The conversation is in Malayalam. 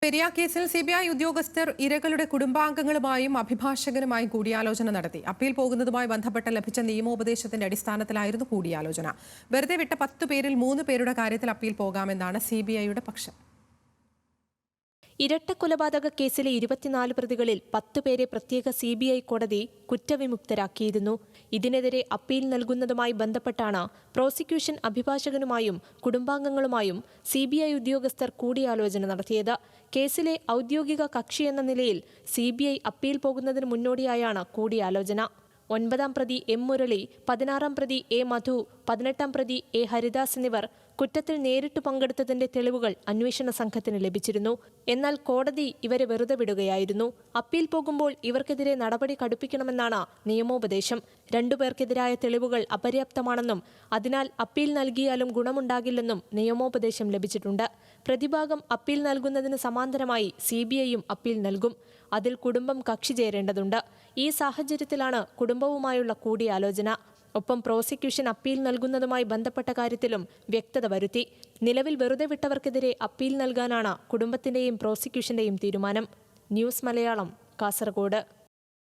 പെരിയ കേസിൽ സിബിഐ ഉദ്യോഗസ്ഥർ ഇരകളുടെ കുടുംബാംഗങ്ങളുമായും അഭിഭാഷകനുമായും കൂടിയാലോചന നടത്തി. അപ്പീൽ പോകുന്നതുമായി ബന്ധപ്പെട്ട് ലഭിച്ച നിയമോപദേശത്തിന്റെ അടിസ്ഥാനത്തിലായിരുന്നു കൂടിയാലോചന. വെറുതെ വിട്ട 10 പേരിൽ 3 പേരുടെ കാര്യത്തിൽ അപ്പീൽ പോകാമെന്നാണ് സിബിഐയുടെ പക്ഷം. ഇരട്ടക്കൊലപാതക കേസിലെ 24 പ്രതികളിൽ 10 പേരെ പ്രത്യേക സിബിഐ കോടതി കുറ്റവിമുക്തരാക്കിയിരുന്നു. ഇതിനെതിരെ അപ്പീൽ നൽകുന്നതുമായി ബന്ധപ്പെട്ടാണ് പ്രോസിക്യൂഷൻ അഭിഭാഷകനുമായും കുടുംബാംഗങ്ങളുമായും സിബിഐ ഉദ്യോഗസ്ഥർ കൂടിയാലോചന നടത്തിയത്. കേസിലെ ഔദ്യോഗിക കക്ഷിയെന്ന നിലയിൽ സിബിഐ അപ്പീൽ പോകുന്നതിന് മുന്നോടിയായാണ് കൂടിയാലോചന. 9-ാം പ്രതി എം മുരളി, 16-ാം പ്രതി എ മധു, 18-ാം പ്രതി എ ഹരിദാസ് എന്നിവർ കുറ്റത്തിൽ നേരിട്ട് പങ്കെടുത്തതിന്റെ തെളിവുകൾ അന്വേഷണ സംഘത്തിന് ലഭിച്ചിരുന്നു. എന്നാൽ കോടതി ഇവരെ വെറുതെ വിടുകയായിരുന്നു. അപ്പീൽ പോകുമ്പോൾ ഇവർക്കെതിരെ നടപടി കടുപ്പിക്കണമെന്നാണ് നിയമോപദേശം. 2 പേർക്കെതിരായ തെളിവുകൾ അപര്യാപ്തമാണെന്നും അതിനാൽ അപ്പീൽ നൽകിയാലും ഗുണമുണ്ടാകില്ലെന്നും നിയമോപദേശം ലഭിച്ചിട്ടുണ്ട്. പ്രതിഭാഗം അപ്പീൽ നൽകുന്നതിന് സമാന്തരമായി സിബിഐയും അപ്പീൽ നൽകും. അതിൽ കുടുംബം കക്ഷി ചേരേണ്ടതുണ്ട്. ഈ സാഹചര്യത്തിലാണ് കുടുംബവുമായുള്ള കൂടിയാലോചന. ഒപ്പം പ്രോസിക്യൂഷൻ അപ്പീൽ നൽകുന്നതുമായി ബന്ധപ്പെട്ട കാര്യത്തിലും വ്യക്തത വരുത്തി. നിലവിൽ വെറുതെ വിട്ടവർക്കെതിരെ അപ്പീൽ നൽകാനാണ് കുടുംബത്തിന്റെയും പ്രോസിക്യൂഷന്റെയും തീരുമാനം. ന്യൂസ് മലയാളം, കാസർഗോഡ്.